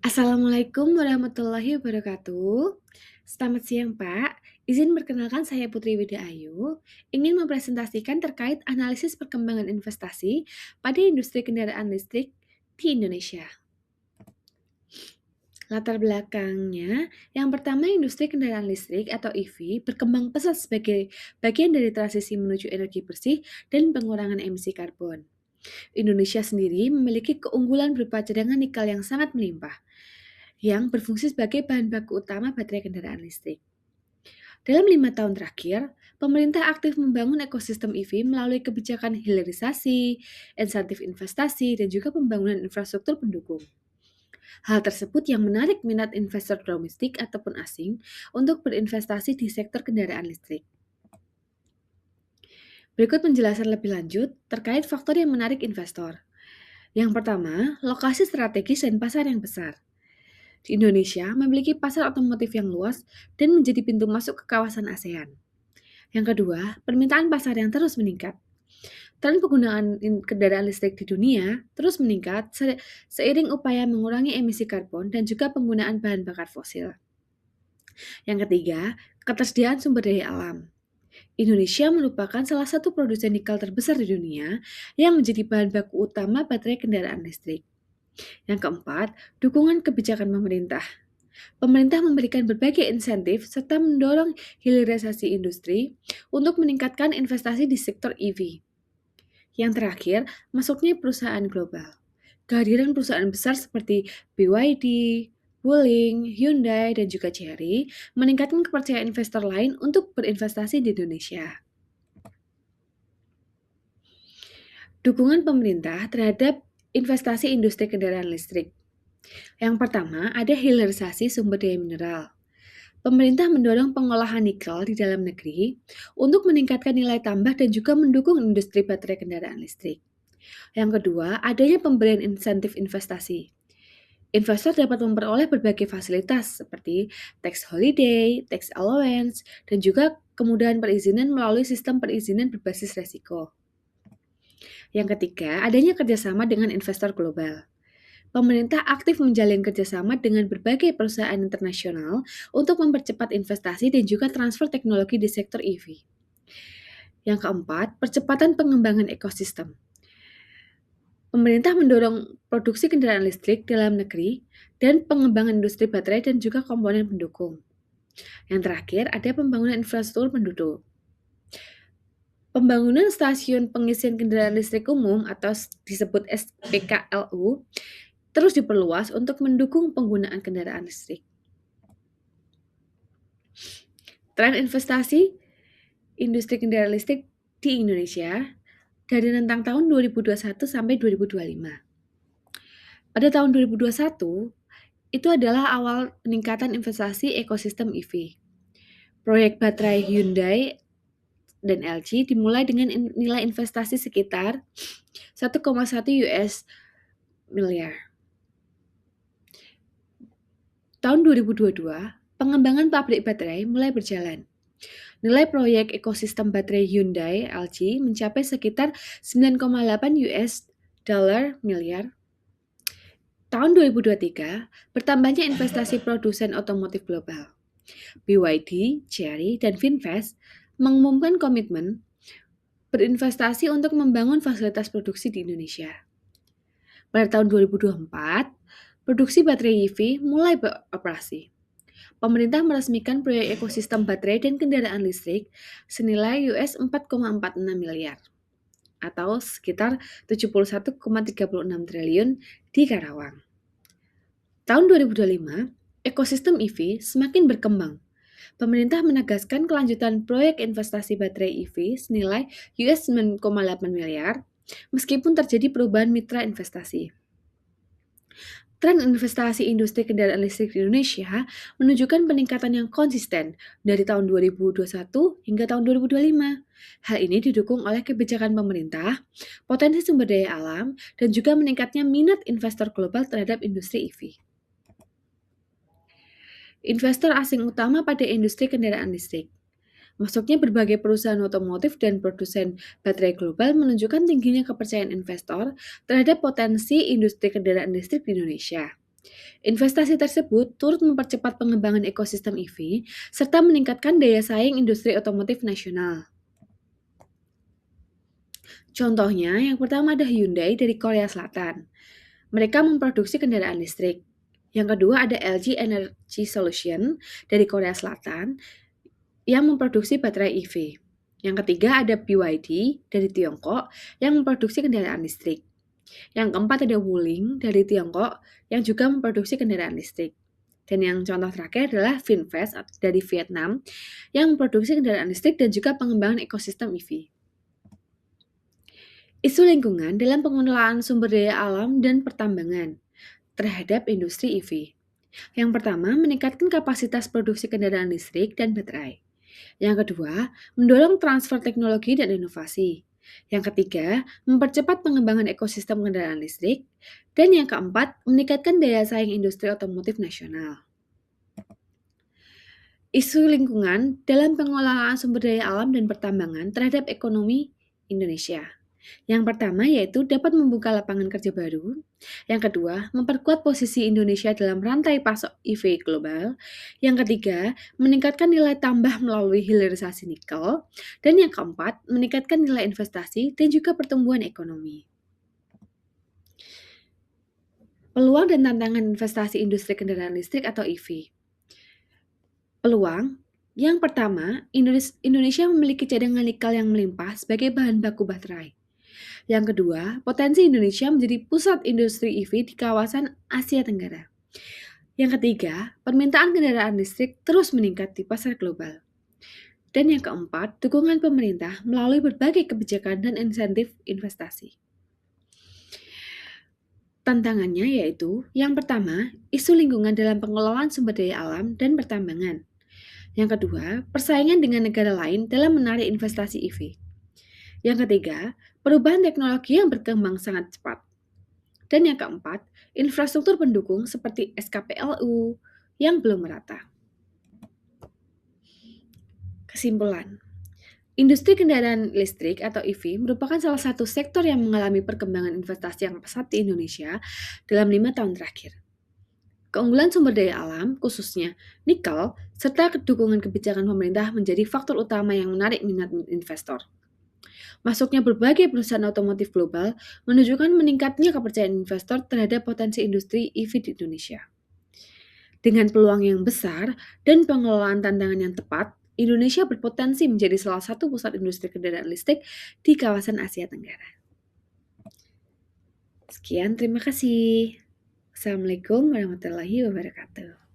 Assalamualaikum warahmatullahi wabarakatuh. Selamat siang, Pak. Izin perkenalkan saya Putri Wida Ayu, ingin mempresentasikan terkait analisis perkembangan investasi pada industri kendaraan listrik di Indonesia. Latar belakangnya, yang pertama industri kendaraan listrik atau EV berkembang pesat sebagai bagian dari transisi menuju energi bersih dan pengurangan emisi karbon. Indonesia sendiri memiliki keunggulan berupa cadangan nikel yang sangat melimpah, yang berfungsi sebagai bahan baku utama baterai kendaraan listrik. Dalam 5 tahun terakhir, pemerintah aktif membangun ekosistem EV melalui kebijakan hilirisasi, insentif investasi, dan juga pembangunan infrastruktur pendukung. Hal tersebut yang menarik minat investor domestik ataupun asing untuk berinvestasi di sektor kendaraan listrik. Berikut penjelasan lebih lanjut terkait faktor yang menarik investor. Yang pertama, lokasi strategis dan pasar yang besar. Di Indonesia memiliki pasar otomotif yang luas dan menjadi pintu masuk ke kawasan ASEAN. Yang kedua, permintaan pasar yang terus meningkat. Tren penggunaan kendaraan listrik di dunia terus meningkat seiring upaya mengurangi emisi karbon dan juga penggunaan bahan bakar fosil. Yang ketiga, ketersediaan sumber daya alam. Indonesia merupakan salah satu produsen nikel terbesar di dunia yang menjadi bahan baku utama baterai kendaraan listrik. Yang keempat, dukungan kebijakan pemerintah. Pemerintah memberikan berbagai insentif serta mendorong hilirisasi industri untuk meningkatkan investasi di sektor EV. Yang terakhir, masuknya perusahaan global. Kehadiran perusahaan besar seperti BYD, Wuling, Hyundai, dan juga Chery meningkatkan kepercayaan investor lain untuk berinvestasi di Indonesia. Dukungan pemerintah terhadap investasi industri kendaraan listrik. Yang pertama, ada hilirisasi sumber daya mineral. Pemerintah mendorong pengolahan nikel di dalam negeri untuk meningkatkan nilai tambah dan juga mendukung industri baterai kendaraan listrik. Yang kedua, adanya pemberian insentif investasi. Investor dapat memperoleh berbagai fasilitas seperti tax holiday, tax allowance, dan juga kemudahan perizinan melalui sistem perizinan berbasis resiko. Yang ketiga, adanya kerjasama dengan investor global. Pemerintah aktif menjalin kerjasama dengan berbagai perusahaan internasional untuk mempercepat investasi dan juga transfer teknologi di sektor EV. Yang keempat, percepatan pengembangan ekosistem. Pemerintah mendorong produksi kendaraan listrik dalam negeri dan pengembangan industri baterai dan juga komponen pendukung. Yang terakhir, ada pembangunan infrastruktur penduduk. Pembangunan stasiun pengisian kendaraan listrik umum atau disebut SPKLU terus diperluas untuk mendukung penggunaan kendaraan listrik. Tren investasi industri kendaraan listrik di Indonesia dari rentang tahun 2021 sampai 2025. Pada tahun 2021, itu adalah awal peningkatan investasi ekosistem EV. Proyek baterai Hyundai dan LG dimulai dengan nilai investasi sekitar 1,1 US miliar. Tahun 2022, pengembangan pabrik baterai mulai berjalan. Nilai proyek ekosistem baterai Hyundai LG mencapai sekitar 9,8 US dollar miliar. Tahun 2023, bertambahnya investasi produsen otomotif global. BYD, Chery, dan Finvest mengumumkan komitmen berinvestasi untuk membangun fasilitas produksi di Indonesia. Pada tahun 2024, produksi baterai EV mulai beroperasi. Pemerintah meresmikan proyek ekosistem baterai dan kendaraan listrik senilai US 4,46 miliar atau sekitar 71,36 triliun di Karawang. Tahun 2025, ekosistem EV semakin berkembang. Pemerintah menegaskan kelanjutan proyek investasi baterai EV senilai US 9,8 miliar meskipun terjadi perubahan mitra investasi. Tren investasi industri kendaraan listrik di Indonesia menunjukkan peningkatan yang konsisten dari tahun 2021 hingga tahun 2025. Hal ini didukung oleh kebijakan pemerintah, potensi sumber daya alam, dan juga meningkatnya minat investor global terhadap industri EV. Investor asing utama pada industri kendaraan listrik. Masuknya berbagai perusahaan otomotif dan produsen baterai global menunjukkan tingginya kepercayaan investor terhadap potensi industri kendaraan listrik di Indonesia. Investasi tersebut turut mempercepat pengembangan ekosistem EV serta meningkatkan daya saing industri otomotif nasional. Contohnya, yang pertama ada Hyundai dari Korea Selatan. Mereka memproduksi kendaraan listrik. Yang kedua ada LG Energy Solution dari Korea Selatan yang memproduksi baterai EV. Yang ketiga ada BYD dari Tiongkok yang memproduksi kendaraan listrik. Yang keempat ada Wuling dari Tiongkok yang juga memproduksi kendaraan listrik. Dan yang contoh terakhir adalah Vinfast dari Vietnam yang memproduksi kendaraan listrik dan juga pengembangan ekosistem EV. Isu lingkungan dalam pengelolaan sumber daya alam dan pertambangan terhadap industri EV. Yang pertama, meningkatkan kapasitas produksi kendaraan listrik dan baterai. Yang kedua, mendorong transfer teknologi dan inovasi. Yang ketiga, mempercepat pengembangan ekosistem kendaraan listrik. Dan yang keempat, meningkatkan daya saing industri otomotif nasional. Isu lingkungan dalam pengelolaan sumber daya alam dan pertambangan terhadap ekonomi Indonesia. Yang pertama yaitu dapat membuka lapangan kerja baru. Yang kedua, memperkuat posisi Indonesia dalam rantai pasok EV global. Yang ketiga, meningkatkan nilai tambah melalui hilirisasi nikel. Dan yang keempat, meningkatkan nilai investasi dan juga pertumbuhan ekonomi. Peluang dan tantangan investasi industri kendaraan listrik atau EV. Peluang yang pertama, Indonesia memiliki cadangan nikel yang melimpah sebagai bahan baku baterai. Yang kedua, potensi Indonesia menjadi pusat industri EV di kawasan Asia Tenggara. Yang ketiga, permintaan kendaraan listrik terus meningkat di pasar global. Dan yang keempat, dukungan pemerintah melalui berbagai kebijakan dan insentif investasi. Tantangannya yaitu, yang pertama, isu lingkungan dalam pengelolaan sumber daya alam dan pertambangan. Yang kedua, persaingan dengan negara lain dalam menarik investasi EV. Yang ketiga, perubahan teknologi yang berkembang sangat cepat. Dan yang keempat, infrastruktur pendukung seperti SKPLU yang belum merata. Kesimpulan, industri kendaraan listrik atau EV merupakan salah satu sektor yang mengalami perkembangan investasi yang pesat di Indonesia dalam 5 tahun terakhir. Keunggulan sumber daya alam, khususnya nikel, serta dukungan kebijakan pemerintah menjadi faktor utama yang menarik minat investor. Masuknya berbagai perusahaan otomotif global menunjukkan meningkatnya kepercayaan investor terhadap potensi industri EV di Indonesia. Dengan peluang yang besar dan pengelolaan tantangan yang tepat, Indonesia berpotensi menjadi salah satu pusat industri kendaraan listrik di kawasan Asia Tenggara. Sekian, terima kasih. Assalamualaikum warahmatullahi wabarakatuh.